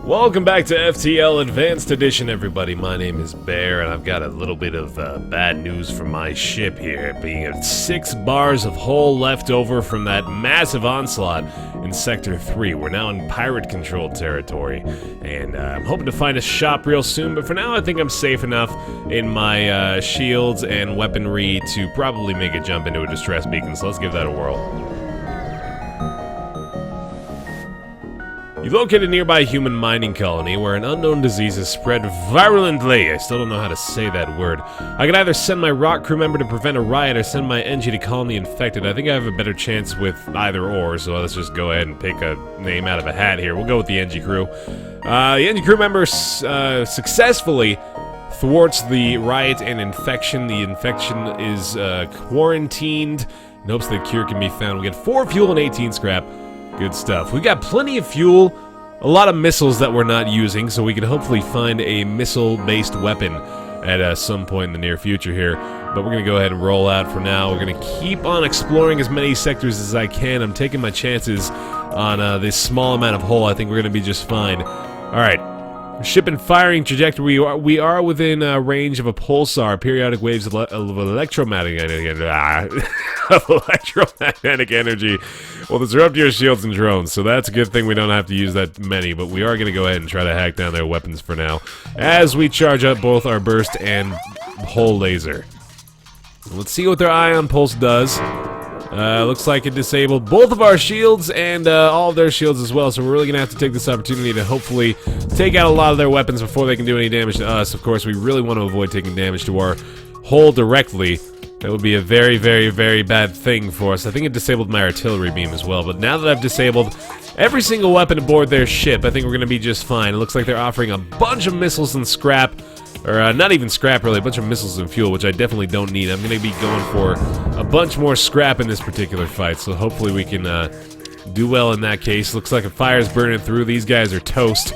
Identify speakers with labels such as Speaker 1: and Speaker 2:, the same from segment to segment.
Speaker 1: Welcome back to FTL Advanced Edition, everybody. My name is Baer, and I've got a little bit of bad news for my ship here, being at 6 bars of hull left over from that massive onslaught in Sector 3. We're now in pirate-controlled territory, and I'm hoping to find a shop real soon, but for now I think I'm safe enough in my shields and weaponry to probably make a jump into a distress beacon, so let's give that a whirl. You've located a nearby human mining colony where an unknown disease has spread virulently. I still don't know how to say that word. I can either send my rock crew member to prevent a riot or send my NG to call me infected. I think I have a better chance with either or, so let's just go ahead and pick a name out of a hat here. We'll go with the NG crew. The NG crew member successfully thwarts the riot and infection. The infection is quarantined in hopes the cure can be found. We get 4 fuel and 18 scrap. Good stuff. We got plenty of fuel, a lot of missiles that we're not using, so we can hopefully find a missile-based weapon at some point in the near future here. But we're going to go ahead and roll out for now. We're going to keep on exploring as many sectors as I can. I'm taking my chances on this small amount of hull. I think we're going to be just fine. Alright. Ship and firing trajectory. We are within range of a pulsar. Periodic waves of electromagnetic energy will disrupt your shields and drones. So that's a good thing we don't have to use that many. But we are going to go ahead and try to hack down their weapons for now, as we charge up both our burst and hull laser. Let's see what their ion pulse does. Looks like it disabled both of our shields and all of their shields as well, so we're really going to have to take this opportunity to hopefully take out a lot of their weapons before they can do any damage to us. Of course, we really want to avoid taking damage to our hull directly. That would be a very, very, very bad thing for us. I think it disabled my artillery beam as well, but now that I've disabled every single weapon aboard their ship, I think we're going to be just fine. It looks like they're offering a bunch of missiles and scrap. Or, not even scrap, really. A bunch of missiles and fuel, which I definitely don't need. I'm going to be going for a bunch more scrap in this particular fight, so hopefully we can do well in that case. Looks like a fire's burning through. These guys are toast.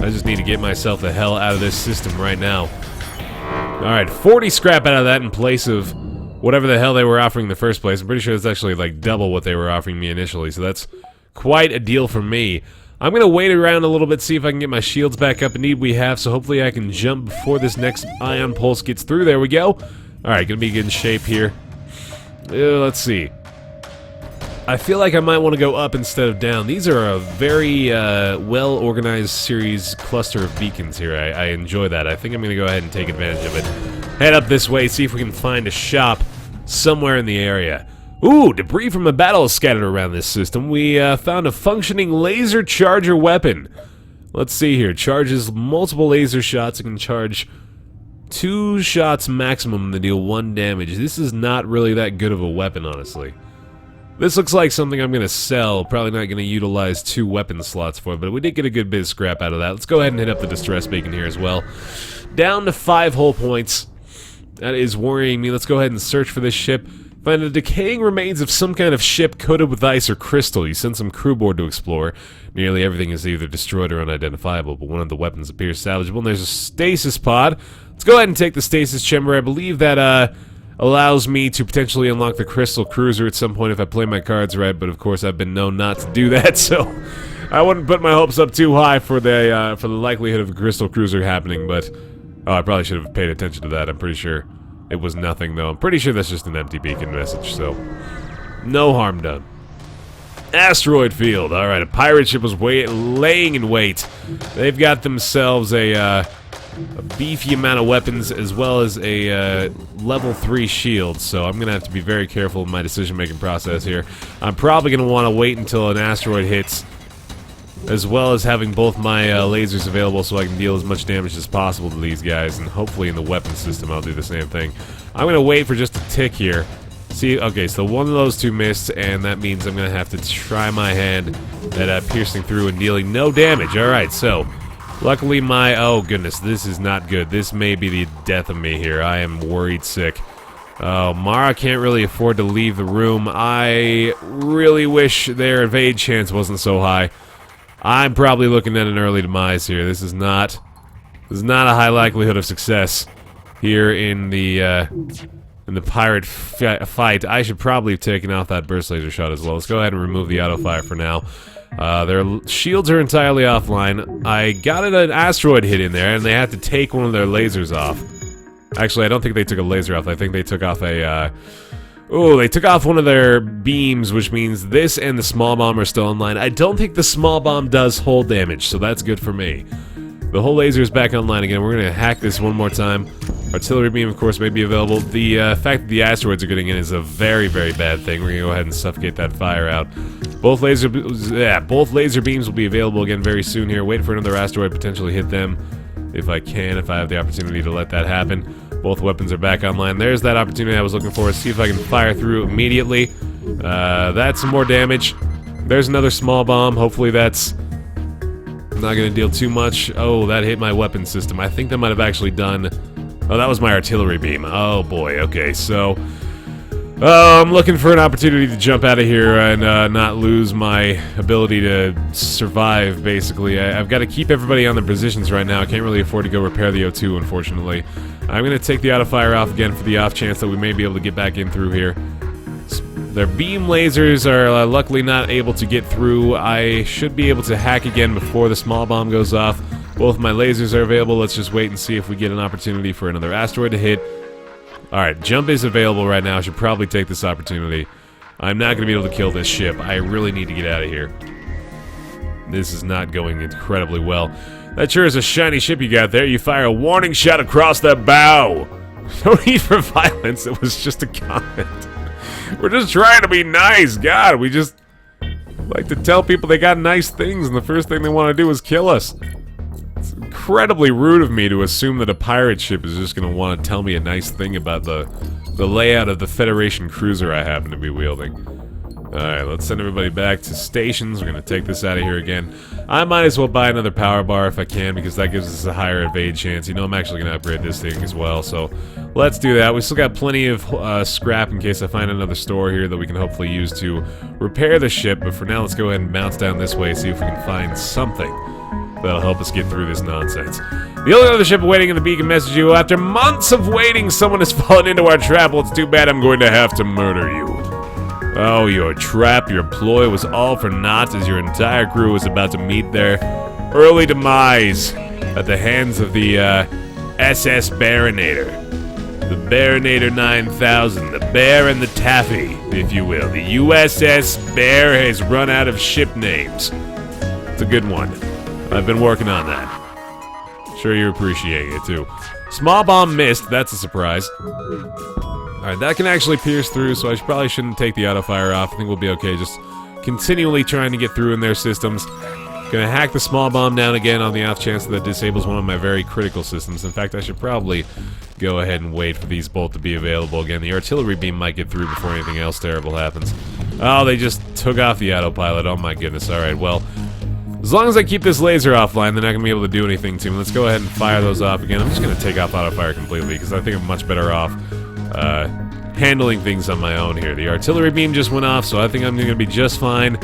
Speaker 1: I just need to get myself the hell out of this system right now. Alright, 40 scrap out of that in place of whatever the hell they were offering in the first place. I'm pretty sure it's actually like double what they were offering me initially, so that's quite a deal for me. I'm going to wait around a little bit, see if I can get my shields back up. Indeed, we have, so hopefully I can jump before this next ion pulse gets through. There we go. Alright, going to be good in shape here. Let's see. I feel like I might want to go up instead of down. These are a very well-organized series cluster of beacons here. I enjoy that. I think I'm going to go ahead and take advantage of it. Head up this way, see if we can find a shop somewhere in the area. Ooh, debris from a battle is scattered around this system. We found a functioning laser charger weapon. Let's see here. Charges multiple laser shots. It can charge 2 shots maximum to deal 1 damage. This is not really that good of a weapon, honestly. This looks like something I'm going to sell. Probably not going to utilize 2 weapon slots for it, but we did get a good bit of scrap out of that. Let's go ahead and hit up the distress beacon here as well. Down to 5 hull points. That is worrying me. Let's go ahead and search for this ship. Find the decaying remains of some kind of ship coated with ice or crystal. You send some crew aboard to explore. Nearly everything is either destroyed or unidentifiable, but one of the weapons appears salvageable, and there's a stasis pod. Let's go ahead and take the stasis chamber. I believe that allows me to potentially unlock the crystal cruiser at some point if I play my cards right, but of course I've been known not to do that, so I wouldn't put my hopes up too high for the likelihood of a crystal cruiser happening, but I probably should have paid attention to that. I'm pretty sure it was nothing, though. I'm pretty sure that's just an empty beacon message, so no harm done. Asteroid field. Alright, a pirate ship was laying in wait. They've got themselves a beefy amount of weapons as well as a level 3 shield, so I'm going to have to be very careful in my decision-making process here. I'm probably going to want to wait until an asteroid hits, as well as having both my lasers available so I can deal as much damage as possible to these guys, and hopefully in the weapon system I'll do the same thing. I'm going to wait for just a tick here. See, okay, so one of those 2 missed, and that means I'm going to have to try my hand at piercing through and dealing no damage. Alright, so luckily my... oh goodness, this is not good. This may be the death of me here. I am worried sick. Oh, Mara can't really afford to leave the room. I really wish their evade chance wasn't so high. I'm probably looking at an early demise here. This is not a high likelihood of success here in the pirate fight. I should probably have taken off that burst laser shot as well. Let's go ahead and remove the auto fire for now. Their shields are entirely offline. I got an asteroid hit in there, and they had to take one of their lasers off. Actually, I don't think they took a laser off. I think they took off a, they took off one of their beams, which means this and the small bomb are still online. I don't think the small bomb does hull damage, so that's good for me. The whole laser is back online again. We're going to hack this one more time. Artillery beam, of course, may be available. The fact that the asteroids are getting in is a very, very bad thing. We're going to go ahead and suffocate that fire out. Both laser beams will be available again very soon here. Wait for another asteroid to potentially hit them. If I have the opportunity to let that happen. Both weapons are back online. There's that opportunity I was looking for. See if I can fire through immediately. That's some more damage. There's another small bomb. Hopefully that's not going to deal too much. Oh, that hit my weapon system. I think that might have actually done... Oh, that was my artillery beam. Oh, boy. Okay, so... I'm looking for an opportunity to jump out of here and not lose my ability to survive, basically. I've got to keep everybody on their positions right now. I can't really afford to go repair the O2, unfortunately. I'm going to take the auto-fire off again for the off chance that we may be able to get back in through here. Their beam lasers are luckily not able to get through. I should be able to hack again before the small bomb goes off. Both my lasers are available. Let's just wait and see if we get an opportunity for another asteroid to hit. Alright, jump is available right now. I should probably take this opportunity. I'm not going to be able to kill this ship. I really need to get out of here. This is not going incredibly well. That sure is a shiny ship you got there. You fire a warning shot across the bow. No need for violence. It was just a comment. We're just trying to be nice. God, we just like to tell people they got nice things, and the first thing they want to do is kill us. It's incredibly rude of me to assume that a pirate ship is just going to want to tell me a nice thing about the layout of the Federation cruiser I happen to be wielding. Alright, let's send everybody back to stations. We're going to take this out of here again. I might as well buy another power bar if I can, because that gives us a higher evade chance. You know, I'm actually going to upgrade this thing as well, so let's do that. We still got plenty of scrap in case I find another store here that we can hopefully use to repair the ship, but for now, let's go ahead and bounce down this way, see if we can find something that'll help us get through this nonsense. The only other ship waiting in the beacon message you, after months of waiting, someone has fallen into our trap. Well, it's too bad I'm going to have to murder you. Oh, your trap, your ploy was all for naught as your entire crew was about to meet their early demise at the hands of the SS Baronator. The Baronator 9000, the Baer and the Taffy, if you will. The USS Baer has run out of ship names. It's a good one. I've been working on that. Sure you're appreciating it, too. Small bomb missed. That's a surprise. Alright, that can actually pierce through, so I probably shouldn't take the auto-fire off. I think we'll be okay, just continually trying to get through in their systems. Gonna hack the small bomb down again on the off chance that disables one of my very critical systems. In fact, I should probably go ahead and wait for these both to be available again. The artillery beam might get through before anything else terrible happens. Oh, they just took off the autopilot. Oh my goodness. Alright, well, as long as I keep this laser offline, they're not going to be able to do anything to me. Let's go ahead and fire those off again. I'm just going to take off auto-fire completely, because I think I'm much better off handling things on my own here. The artillery beam just went off, so I think I'm going to be just fine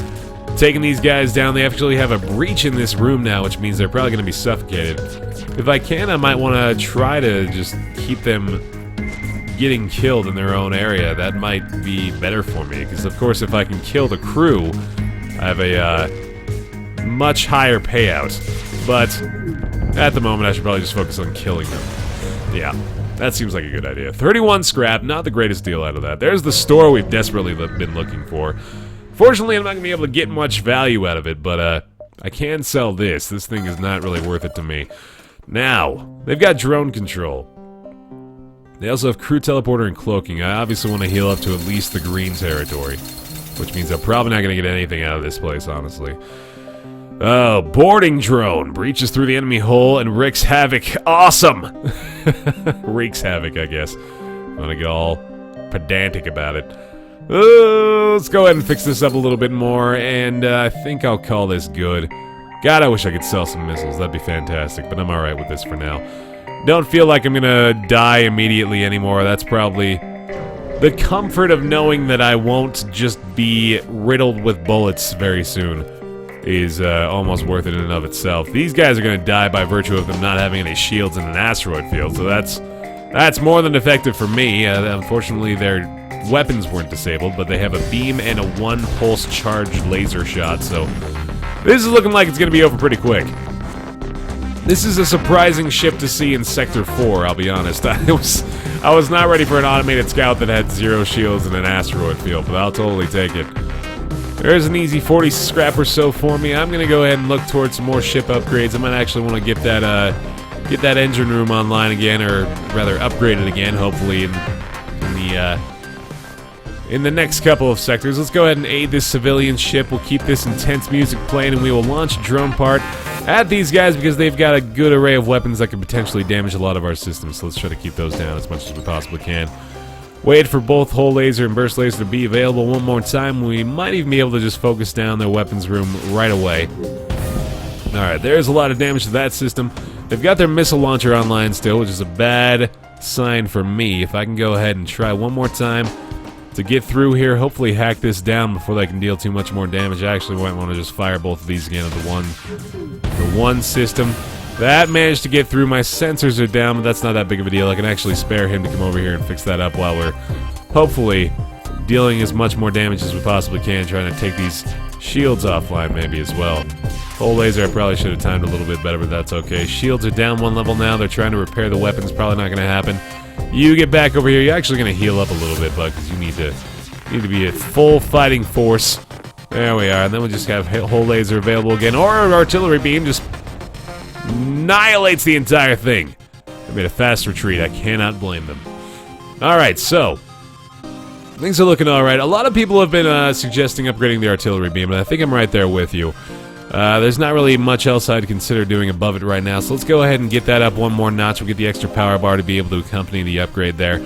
Speaker 1: taking these guys down. They actually have a breach in this room now, which means they're probably going to be suffocated. If I can, I might want to try to just keep them getting killed in their own area. That might be better for me, because of course if I can kill the crew, I have a much higher payout, but at the moment I should probably just focus on killing them. Yeah, that seems like a good idea. 31 scrap, not the greatest deal out of that. There's the store we've desperately been looking for. Fortunately, I'm not going to be able to get much value out of it, but I can sell this. This thing is not really worth it to me. Now, they've got drone control. They also have crew teleporter and cloaking. I obviously want to heal up to at least the green territory, which means I'm probably not going to get anything out of this place, honestly. Oh, boarding drone. Breaches through the enemy hull and wreaks havoc. Awesome! Wreaks havoc, I guess. I'm gonna get all pedantic about it. Let's go ahead and fix this up a little bit more, and I think I'll call this good. God, I wish I could sell some missiles. That'd be fantastic, but I'm alright with this for now. Don't feel like I'm gonna die immediately anymore. That's probably the comfort of knowing that I won't just be riddled with bullets very soon is almost worth it in and of itself. These guys are going to die by virtue of them not having any shields in an asteroid field, so that's more than effective for me. Unfortunately, their weapons weren't disabled, but they have a beam and a one-pulse charged laser shot, so This is looking like it's going to be over pretty quick. This is a surprising ship to see in Sector 4, I'll be honest. I was not ready for an automated scout that had 0 shields in an asteroid field, but I'll totally take it. There's an easy 40 scrap or so for me. I'm going to go ahead and look towards some more ship upgrades. I might actually want to get that engine room online again, or rather upgraded again, hopefully in the next couple of sectors. Let's go ahead and aid this civilian ship. We'll keep this intense music playing, and we will launch a drone part at these guys because they've got a good array of weapons that can potentially damage a lot of our systems. So let's try to keep those down as much as we possibly can. Wait for both hull laser and burst laser to be available one more time. We might even be able to just focus down their weapons room right away. Alright, there's a lot of damage to that system. They've got their missile launcher online still, which is a bad sign for me. If I can go ahead and try one more time to get through here, hopefully hack this down before they can deal too much more damage. I actually might want to just fire both of these again at the one system. That managed to get through. My sensors are down, but that's not that big of a deal. I can actually spare him to come over here and fix that up while we're hopefully dealing as much more damage as we possibly can, trying to take these shields offline maybe as well. Hull laser I probably should have timed a little bit better, but that's okay. Shields are down 1 level now. They're trying to repair the weapons. Probably not going to happen. You get back over here. You're actually going to heal up a little bit, bud, because you need to be at full fighting force. There we are. And then we'll just have hull laser available again, or an artillery beam just annihilates the entire thing. They made a fast retreat. I cannot blame them. Alright, so things are looking alright. A lot of people have been suggesting upgrading the artillery beam, and I think I'm right there with you. There's not really much else I'd consider doing above it right now, so let's go ahead and get that up one more notch. We'll get the extra power bar to be able to accompany the upgrade there.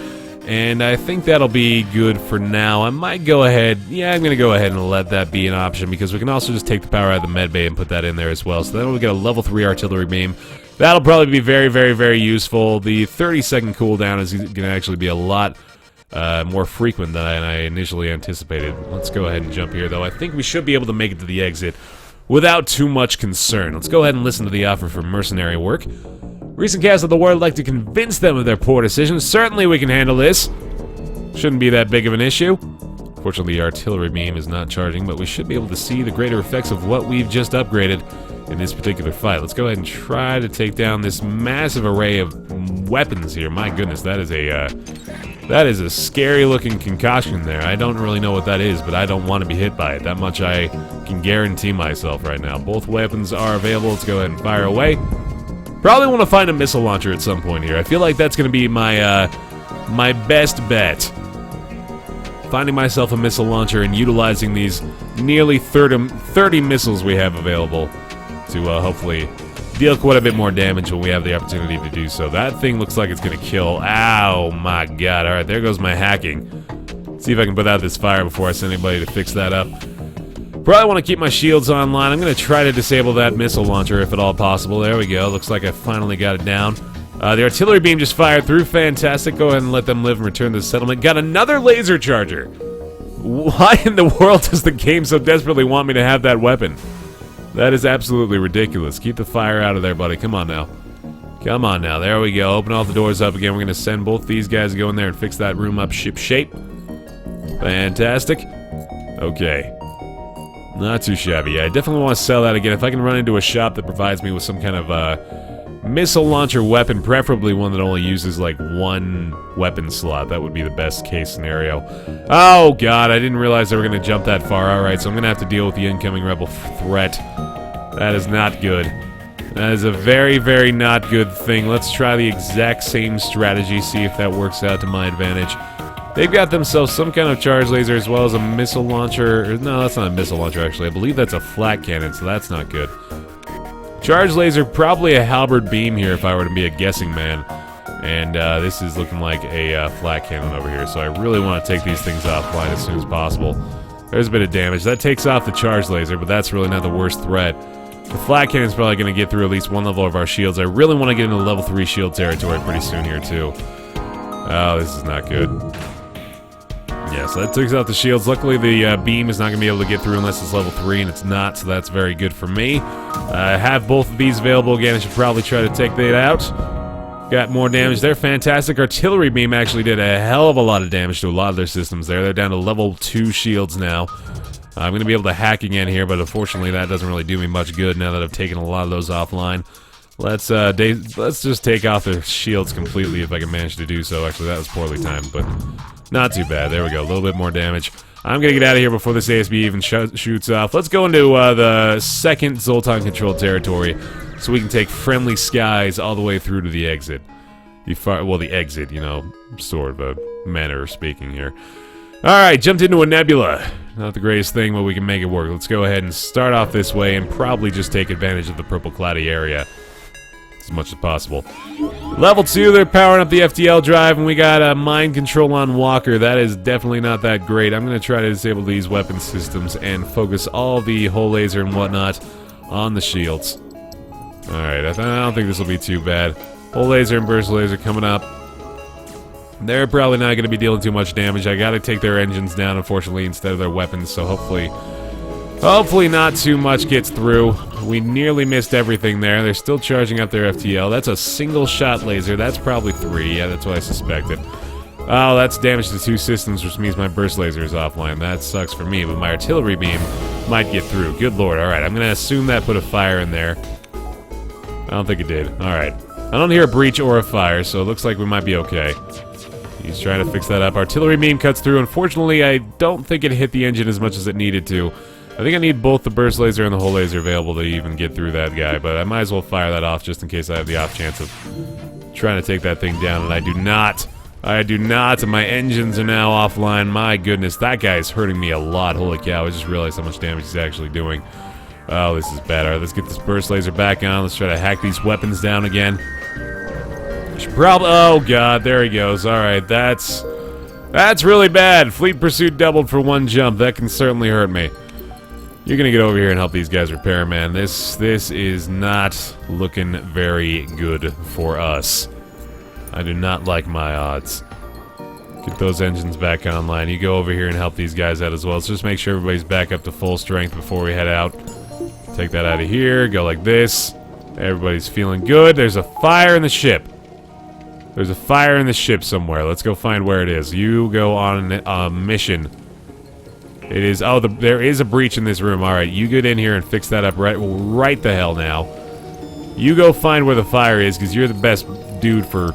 Speaker 1: And I think that'll be good for now. I might go ahead, I'm going to go ahead and let that be an option, because we can also just take the power out of the med bay and put that in there as well. So then we'll get a level 3 artillery beam. That'll probably be very, very, very useful. The 30-second cooldown is going to actually be a lot more frequent than I initially anticipated. Let's go ahead and jump here, though. I think we should be able to make it to the exit without too much concern. Let's go ahead and listen to the offer for mercenary work. Recent cast of the world like to convince them of their poor decisions. Certainly we can handle this. Shouldn't be that big of an issue. Fortunately, the artillery beam is not charging, but we should be able to see the greater effects of what we've just upgraded in this particular fight. Let's go ahead and try to take down this massive array of weapons here. My goodness, that is a scary-looking concoction there. I don't really know what that is, but I don't want to be hit by it. That much I can guarantee myself right now. Both weapons are available. Let's go ahead and fire away. Probably want to find a missile launcher at some point here. I feel like that's going to be my my best bet. Finding myself a missile launcher and utilizing these nearly 30 missiles we have available to hopefully deal quite a bit more damage when we have the opportunity to do so. That thing looks like it's going to kill. Ow, my God. Alright, there goes my hacking. See if I can put out this fire before I send anybody to fix that up. Probably want to keep my shields online. I'm going to try to disable that missile launcher if at all possible. There we go. Looks like I finally got it down. The artillery beam just fired through. Fantastic. Go ahead and let them live and return to the settlement. Got another laser charger. Why in the world does the game so desperately want me to have that weapon? That is absolutely ridiculous. Keep the fire out of there, buddy. Come on now. Come on now. There we go. Open all the doors up again. We're going to send both these guys to go in there and fix that room up ship shape. Fantastic. Okay. Not too shabby. I definitely want to sell that again. If I can run into a shop that provides me with some kind of missile launcher weapon, preferably one that only uses like one weapon slot, that would be the best case scenario. Oh God, I didn't realize they were going to jump that far. Alright, so I'm going to have to deal with the incoming rebel threat. That is not good. That is a very, very not good thing. Let's try the exact same strategy, see if that works out to my advantage. They've got themselves some kind of charge laser as well as a missile launcher. No, that's not a missile launcher, actually. I believe that's a flat cannon, so that's not good. Charge laser, probably a halberd beam here if I were to be a guessing man. And this is looking like a flat cannon over here, so I really want to take these things offline as soon as possible. There's a bit of damage. That takes off the charge laser, but that's really not the worst threat. The flat cannon's probably going to get through at least one level of our shields. I really want to get into level 3 shield territory pretty soon here, too. Oh, this is not good. Yeah, so that takes out the shields. Luckily, the beam is not going to be able to get through unless it's level 3, and it's not, so that's very good for me. I have both of these available again. I should probably try to take that out. Got more damage there. Fantastic. Artillery beam actually did a hell of a lot of damage to a lot of their systems there. They're down to level 2 shields now. I'm going to be able to hack again here, but unfortunately that doesn't really do me much good now that I've taken a lot of those offline. Let's just take off their shields completely if I can manage to do so. Actually, that was poorly timed, but not too bad. There we go. A little bit more damage. I'm going to get out of here before this ASB even shoots off. Let's go into the second Zoltan-controlled territory so we can take friendly skies all the way through to the exit. The exit, you know, sort of a manner of speaking here. Alright, jumped into a nebula. Not the greatest thing, but we can make it work. Let's go ahead and start off this way and probably just take advantage of the purple cloudy area as much as possible. Level 2, they're powering up the FTL drive, and we got a mind control on Walker. That is definitely not that great. I'm going to try to disable these weapon systems and focus all the hull laser and whatnot on the shields. Alright, I don't think this will be too bad. Hull laser and burst laser coming up. They're probably not going to be dealing too much damage. I got to take their engines down, unfortunately, instead of their weapons, so hopefully not too much gets through. We nearly missed everything there. They're still charging up their FTL. That's a single-shot laser. That's probably 3. Yeah, that's what I suspected. Oh, that's damage to 2 systems, which means my burst laser is offline. That sucks for me, but my artillery beam might get through. Good lord. Alright, I'm going to assume that put a fire in there. I don't think it did. Alright. I don't hear a breach or a fire, so it looks like we might be okay. He's trying to fix that up. Artillery beam cuts through. Unfortunately, I don't think it hit the engine as much as it needed to. I think I need both the burst laser and the hull laser available to even get through that guy, but I might as well fire that off just in case I have the off chance of trying to take that thing down, and I do not. I do not, and my engines are now offline. My goodness, that guy is hurting me a lot. Holy cow, I just realized how much damage he's actually doing. Oh, this is bad. Alright, let's get this burst laser back on. Let's try to hack these weapons down again. Oh god, there he goes. Alright, that's really bad. Fleet pursuit doubled for 1 jump. That can certainly hurt me. You're gonna get over here and help these guys repair, man. This is not looking very good for us. I do not like my odds. Get those engines back online. You go over here and help these guys out as well. Let's just make sure everybody's back up to full strength before we head out. Take that out of here. Go like this. Everybody's feeling good. There's a fire in the ship. There's a fire in the ship somewhere. Let's go find where it is. You go on a mission. It is... Oh, there is a breach in this room. Alright, you get in here and fix that up right the hell now. You go find where the fire is, because you're the best dude for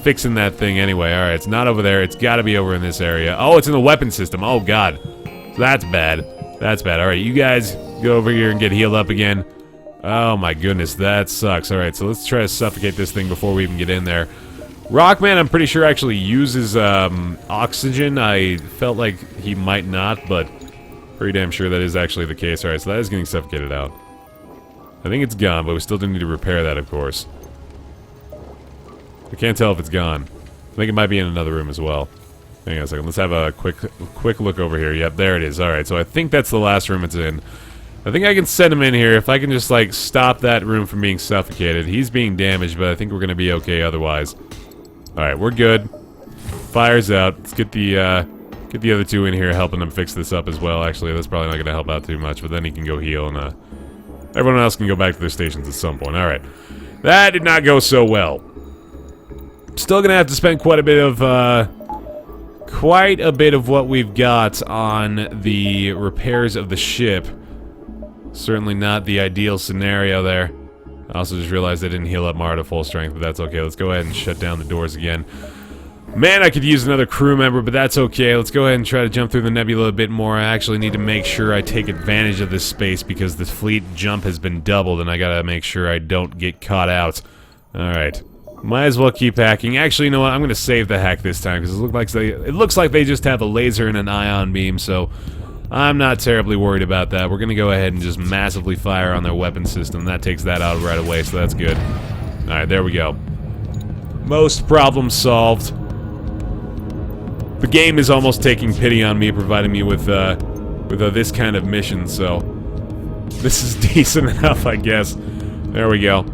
Speaker 1: fixing that thing anyway. Alright, it's not over there. It's got to be over in this area. Oh, it's in the weapon system. Oh, God. That's bad. That's bad. Alright, you guys go over here and get healed up again. Oh, my goodness. That sucks. Alright, so let's try to suffocate this thing before we even get in there. Rockman, I'm pretty sure, actually uses oxygen. I felt like he might not, but pretty damn sure that is actually the case. Alright, so that is getting suffocated out. I think it's gone, but we still do need to repair that, of course. I can't tell if it's gone. I think it might be in another room as well. Hang on a second. Let's have a quick look over here. Yep, there it is. Alright, so I think that's the last room it's in. I think I can send him in here. If I can just, like, stop that room from being suffocated. He's being damaged, but I think we're going to be okay otherwise. Alright, we're good. Fire's out. Let's get the other 2 in here helping them fix this up as well. Actually, that's probably not going to help out too much, but then he can go heal, and everyone else can go back to their stations at some point. Alright. That did not go so well. Still going to have to spend quite a bit of what we've got on the repairs of the ship. Certainly not the ideal scenario there. I also just realized I didn't heal up Mara to full strength, but that's okay. Let's go ahead and shut down the doors again. Man, I could use another crew member, but that's okay. Let's go ahead and try to jump through the nebula a bit more. I actually need to make sure I take advantage of this space because the fleet jump has been doubled, and I gotta make sure I don't get caught out. Alright. Might as well keep hacking. Actually, you know what? I'm gonna save the hack this time, because it looks like they just have a laser and an ion beam, so I'm not terribly worried about that. We're gonna go ahead and just massively fire on their weapon system. That takes that out right away, so that's good. Alright, there we go. Most problems solved. The game is almost taking pity on me, providing me with this kind of mission, so this is decent enough, I guess. There we go.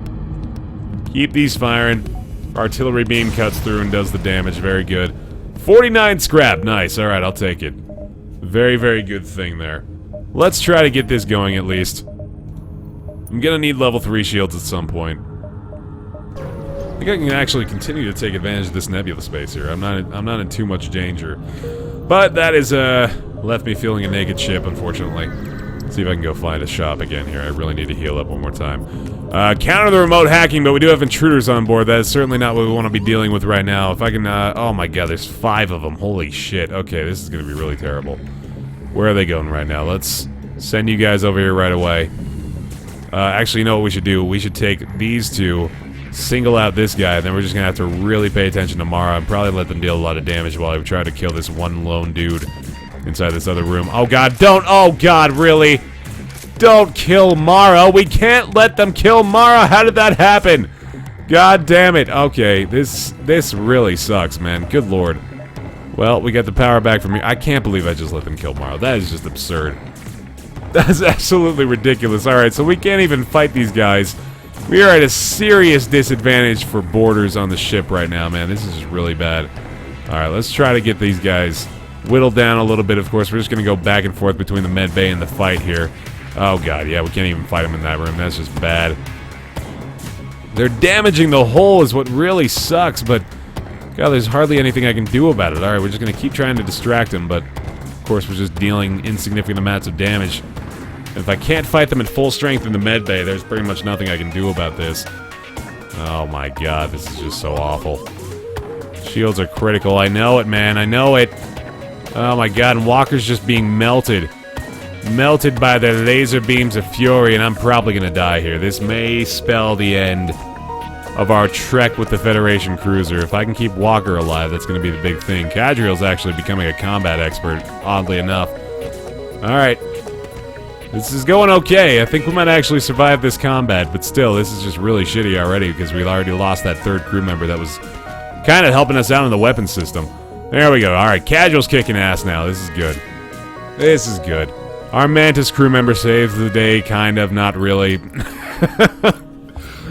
Speaker 1: Keep these firing. Artillery beam cuts through and does the damage. Very good. 49 scrap. Nice. Alright, I'll take it. Very, very good thing there. Let's try to get this going at least. I'm gonna need level 3 shields at some point. I think I can actually continue to take advantage of this nebula space here. I'm not in too much danger. But that is left me feeling a naked ship, unfortunately. Let's see if I can go find a shop again here. I really need to heal up one more time. Counter the remote hacking, but we do have intruders on board. That is certainly not what we want to be dealing with right now. If I can, oh my god, there's 5 of them. Holy shit. Okay, this is going to be really terrible. Where are they going right now? Let's send you guys over here right away. Actually, you know what we should do? We should take these two, single out this guy, and then we're just going to have to really pay attention to Mara and probably let them deal a lot of damage while we try to kill this one lone dude inside this other room. Oh god, don't! Oh god, really? Don't kill Mara! We can't let them kill Mara! How did that happen? God damn it. Okay, this really sucks, man. Good lord. Well, we got the power back from here. I can't believe I just let them kill Mara. That is just absurd. That's absolutely ridiculous. Alright, so we can't even fight these guys. We are at a serious disadvantage for boarders on the ship right now, man. This is just really bad. Alright, let's try to get these guys whittled down a little bit. Of course, we're just going to go back and forth between the med bay and the fight here. Oh god, yeah, we can't even fight them in that room. That's just bad. They're damaging the hull is what really sucks, but god, there's hardly anything I can do about it. Alright, we're just going to keep trying to distract them, but of course we're just dealing insignificant amounts of damage. If I can't fight them at full strength in the med bay, there's pretty much nothing I can do about this. Oh my god, this is just so awful. Shields are critical. I know it, man. I know it. Oh my god, and Walker's just being melted. Melted by the laser beams of fury, and I'm probably gonna die here. This may spell the end of our trek with the Federation cruiser. If I can keep Walker alive, that's gonna be the big thing. Cadriel's actually becoming a combat expert, oddly enough. Alright. This is going okay. I think we might actually survive this combat, but still, this is just really shitty already because we've already lost that 3rd crew member that was kind of helping us out in the weapons system. There we go. Alright, Casual's kicking ass now. This is good. This is good. Our Mantis crew member saves the day, kind of, not really.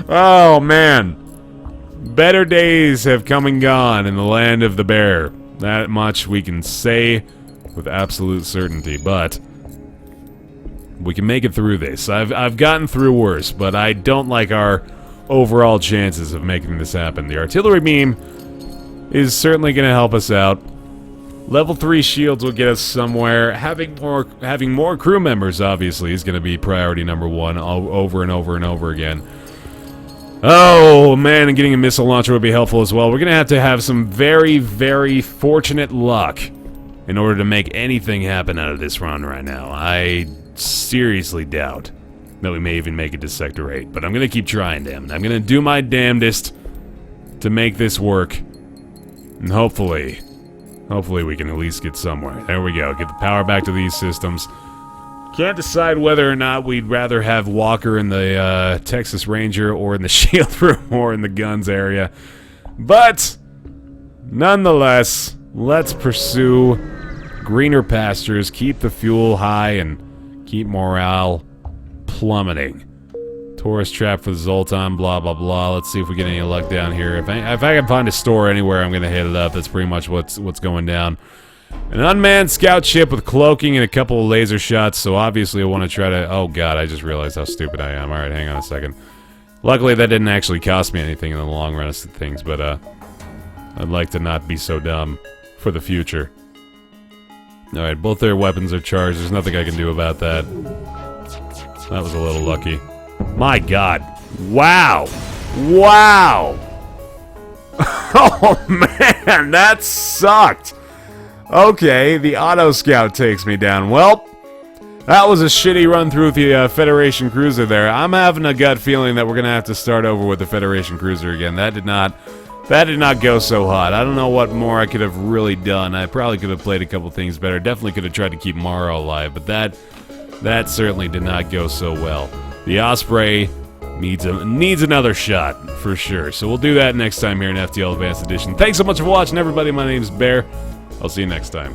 Speaker 1: Oh, man. Better days have come and gone in the land of the Baer. That much we can say with absolute certainty, but we can make it through this. I've gotten through worse, but I don't like our overall chances of making this happen. The artillery beam is certainly going to help us out. Level 3 shields will get us somewhere. Having more crew members, obviously, is going to be priority number 1 over and over and over again. Oh, man, and getting a missile launcher would be helpful as well. We're going to have some very, very fortunate luck in order to make anything happen out of this run right now. I seriously doubt that we may even make it to Sector 8, but I'm going to keep trying, damn it. I'm going to do my damnedest to make this work, and hopefully we can at least get somewhere. There we go. Get the power back to these systems. Can't decide whether or not we'd rather have Walker in the Texas Ranger or in the shield room or in the guns area. But, nonetheless, let's pursue greener pastures, keep the fuel high, and keep morale plummeting. Tourist trap for the Zoltan, blah, blah, blah. Let's see if we get any luck down here. If I can find a store anywhere, I'm going to hit it up. That's pretty much what's going down. An unmanned scout ship with cloaking and a couple of laser shots, so obviously I want to try to... Oh god, I just realized how stupid I am. Alright, hang on a second. Luckily that didn't actually cost me anything in the long run of things, but I'd like to not be so dumb for the future. Alright, both their weapons are charged. There's nothing I can do about that. That was a little lucky. My god. Wow! Wow! Oh man, that sucked! Okay, the auto scout takes me down. Well, that was a shitty run through the Federation cruiser there. I'm having a gut feeling that we're gonna have to start over with the Federation cruiser again. That did not go so hot. I don't know what more I could have really done. I probably could have played a couple things better. Definitely could have tried to keep Mara alive, but that certainly did not go so well. The Osprey needs another shot for sure. So we'll do that next time here in FTL Advanced Edition. Thanks so much for watching, everybody. My name is Baer. I'll see you next time.